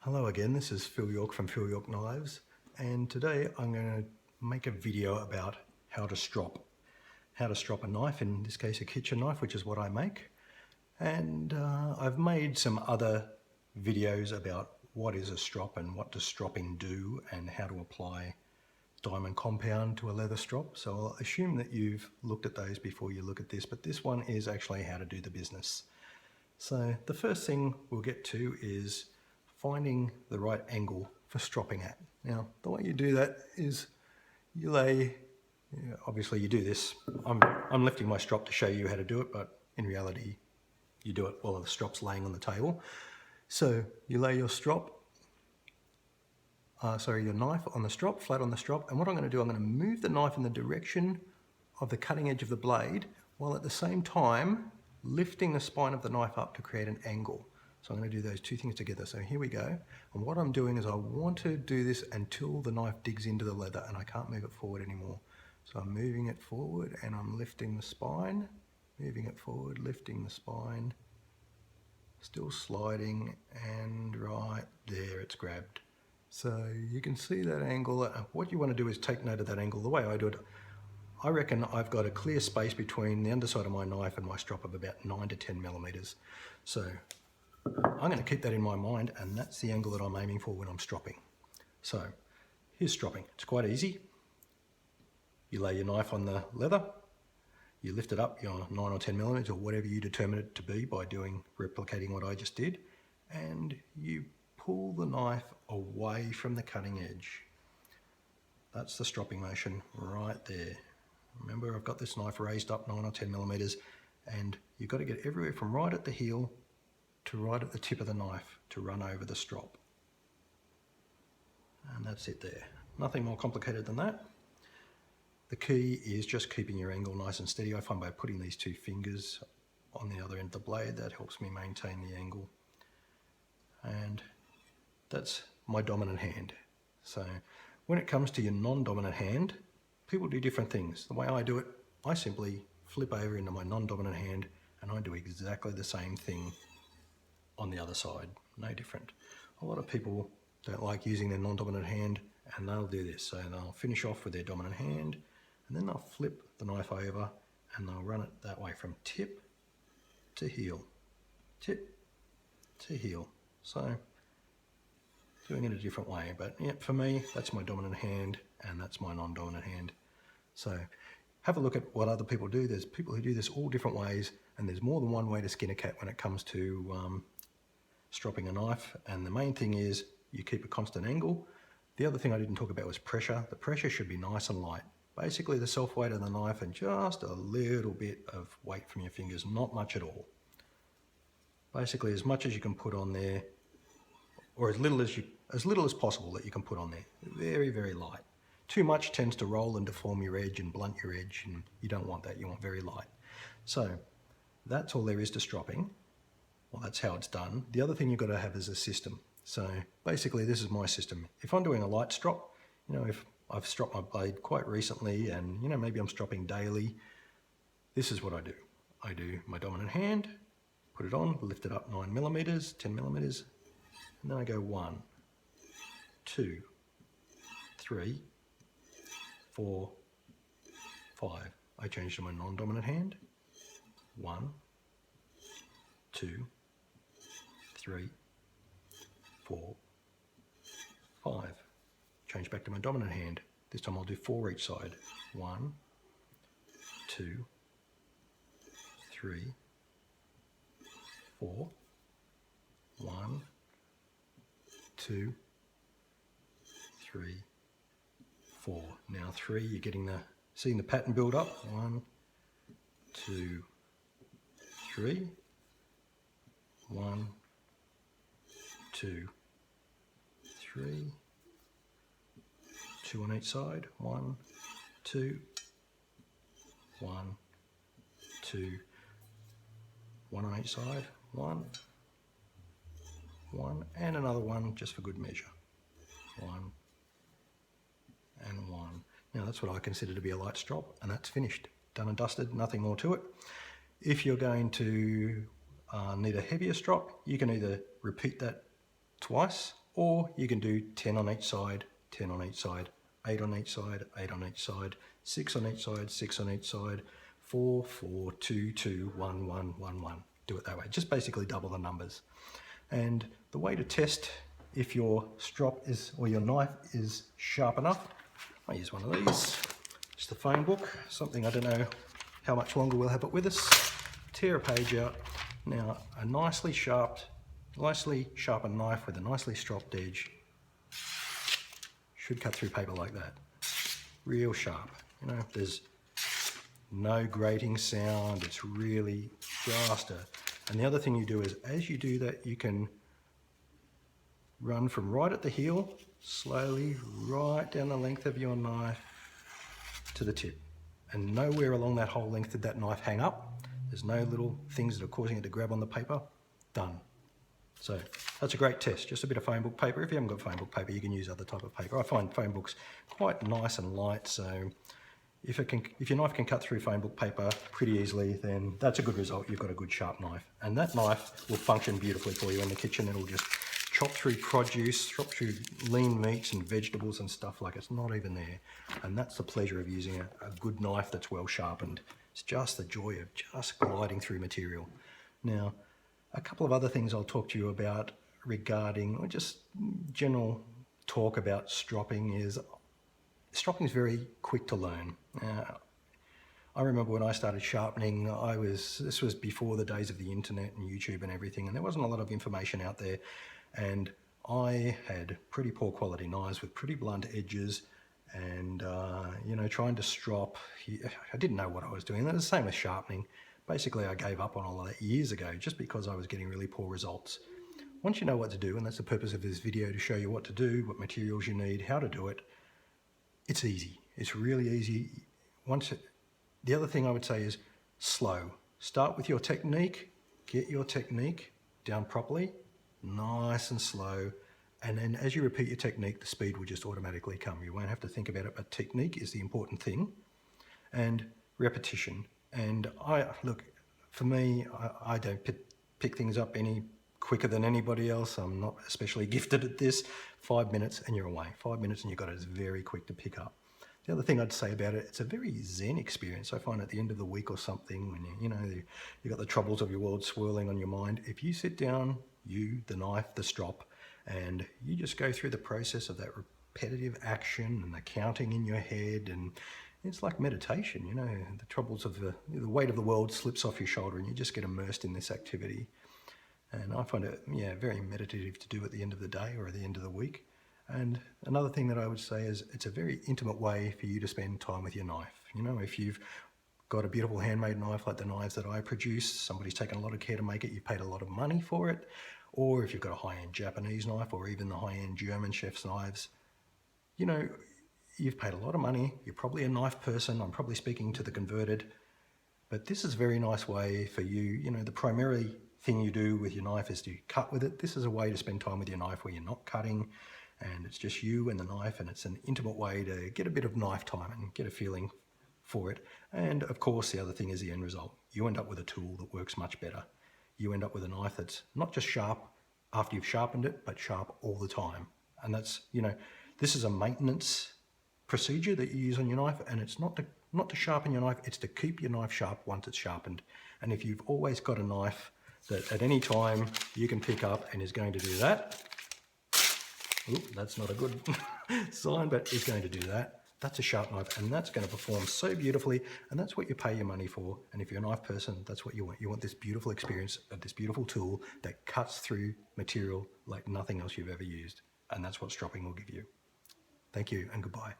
Hello again, this is Phil York from Phil York Knives, and today I'm going to make a video about how to strop a knife, in this case a kitchen knife, which is what I make. And I've made some other videos about what is a strop and what does stropping do and how to apply diamond compound to a leather strop. So I'll assume that you've looked at those before you look at this, but this one is actually how to do the business. So the first thing we'll get to is finding the right angle for stropping at. Now, the way you do that is you lay, obviously you do this, I'm lifting my strop to show you how to do it, but in reality, you do it while the strop's laying on the table. So you lay your your knife on the strop, flat on the strop, and what I'm going to do, I'm going to move the knife in the direction of the cutting edge of the blade, while at the same time lifting the spine of the knife up to create an angle. So I'm going to do those two things together. So here we go. And what I'm doing is I want to do this until the knife digs into the leather and I can't move it forward anymore. So I'm moving it forward and I'm lifting the spine, moving it forward, lifting the spine, still sliding, and right there it's grabbed. So you can see that angle. What you want to do is take note of that angle. The way I do it, I reckon I've got a clear space between the underside of my knife and my strop of about 9 to 10 millimeters. So I'm going to keep that in my mind, and that's the angle that I'm aiming for when I'm stropping. So here's stropping. It's quite easy. You lay your knife on the leather, you lift it up, your 9 or 10 millimeters or whatever you determine it to be by replicating what I just did, and you pull the knife away from the cutting edge. That's the stropping motion right there. Remember, I've got this knife raised up 9 or 10 millimeters, and you've got to get everywhere from right at the heel to right at the tip of the knife to run over the strop. And that's it there. Nothing more complicated than that. The key is just keeping your angle nice and steady. I find by putting these two fingers on the other end of the blade, that helps me maintain the angle. And that's my dominant hand. So when it comes to your non-dominant hand, people do different things. The way I do it, I simply flip over into my non-dominant hand and I do exactly the same thing on the other side, no different. A lot of people don't like using their non-dominant hand, and they'll do this. So they'll finish off with their dominant hand, and then they'll flip the knife over and they'll run it that way from tip to heel, tip to heel. So doing it a different way, but yeah, for me, that's my dominant hand and that's my non-dominant hand. So have a look at what other people do. There's people who do this all different ways, and there's more than one way to skin a cat when it comes to stropping a knife. And the main thing is you keep a constant angle. The other thing I didn't talk about was pressure. The pressure should be nice and light. Basically the self weight of the knife and just a little bit of weight from your fingers, not much at all. Basically as much as you can put on there, or as little as possible that you can put on there. Very, very light. Too much tends to roll and deform your edge and blunt your edge, and you don't want that. You want very light. So that's all there is to stropping. Well, that's how it's done. The other thing you've got to have is a system. So basically this is my system. If I'm doing a light strop, if I've stropped my blade quite recently and maybe I'm stropping daily, this is what I do. I do my dominant hand, put it on, lift it up 9 millimeters, 10 millimeters, and then I go 1, 2, 3, 4, 5. I change to my non-dominant hand. 1, 2, 3, 4, 5. Change back to my dominant hand. This time I'll do 4 each side. 1, 2, 3, 4, 1, 2, 3, 4. Now 3, you're seeing the pattern build up. 1, 2, 3. 1, 2, 3. 2 on each side. 1, 2, 1, 2. 1 on each side. 1, 1, and another 1 just for good measure. 1 and 1. Now that's what I consider to be a light strop, and that's finished. Done and dusted, nothing more to it. If you're going to need a heavier strop, you can either repeat that twice Or you can do 10 on each side, 10 on each side, 8 on each side, 8 on each side, 6 on each side, 6 on each side, 4, 4, 2, 2, 1, 1, 1, 1. Do it that way, just basically double the numbers. And the way to test if your strop is, or your knife is sharp enough, I use one of these, just a phone book, something I don't know how much longer we'll have it with us. Tear a page out. Now, a nicely sharpened knife with a nicely stropped edge should cut through paper like that. Real sharp. You know, there's no grating sound. It's really just a... And the other thing you do is, as you do that, you can run from right at the heel, slowly, right down the length of your knife to the tip. And nowhere along that whole length did that knife hang up. There's no little things that are causing it to grab on the paper. Done. So that's a great test. Just a bit of phone book paper. If you haven't got phone book paper, you can use other type of paper. I find phone books quite nice and light, so if your knife can cut through phone book paper pretty easily, then that's a good result. You've got a good sharp knife. And that knife will function beautifully for you in the kitchen. It'll just chop through produce, chop through lean meats and vegetables and stuff like it's not even there. And that's the pleasure of using a good knife that's well sharpened. It's just the joy of just gliding through material. Now, a couple of other things I'll talk to you about regarding, or just general talk about stropping is is very quick to learn. I remember when I started sharpening, this was before the days of the internet and YouTube and everything, and there wasn't a lot of information out there. And I had pretty poor quality knives with pretty blunt edges, and you know, trying to strop, I didn't know what I was doing. It was the same with sharpening. Basically, I gave up on all of that years ago just because I was getting really poor results. Once you know what to do, and that's the purpose of this video, to show you what to do, what materials you need, how to do it, it's easy. It's really easy. The other thing I would say is slow. Start with your technique, get your technique down properly, nice and slow, and then as you repeat your technique, the speed will just automatically come. You won't have to think about it, but technique is the important thing, and repetition. And look, for me, I don't pick things up any quicker than anybody else. I'm not especially gifted at this. 5 minutes and you're away. 5 minutes and you've got it. It's very quick to pick up. The other thing I'd say about it, it's a very zen experience. I find at the end of the week or something, when you got the troubles of your world swirling on your mind, if you sit down, the knife, the strop, and you just go through the process of that repetitive action and the counting in your head, and it's like meditation, you know, the troubles of the weight of the world slips off your shoulder and you just get immersed in this activity. And I find it, very meditative to do at the end of the day or at the end of the week. And another thing that I would say is it's a very intimate way for you to spend time with your knife. You know, if you've got a beautiful handmade knife like the knives that I produce, somebody's taken a lot of care to make it, you paid a lot of money for it. Or if you've got a high-end Japanese knife or even the high-end German chef's knives, you know, you've paid a lot of money. You're probably a knife person. I'm probably speaking to the converted. But this is a very nice way for you. You know, the primary thing you do with your knife is to cut with it. This is a way to spend time with your knife where you're not cutting and it's just you and the knife, and it's an intimate way to get a bit of knife time and get a feeling for it. And of course, the other thing is the end result. You end up with a tool that works much better. You end up with a knife that's not just sharp after you've sharpened it, but sharp all the time. And that's, you know, this is a maintenance procedure that you use on your knife, and it's not to sharpen your knife, it's to keep your knife sharp once it's sharpened. And if you've always got a knife that at any time you can pick up and is going to do that, that's not a good sign, but it's going to do that. That's a sharp knife, and that's going to perform so beautifully, and that's what you pay your money for. And if you're a knife person, that's what you want. You want this beautiful experience of this beautiful tool that cuts through material like nothing else you've ever used. And that's what stropping will give you. Thank you and goodbye.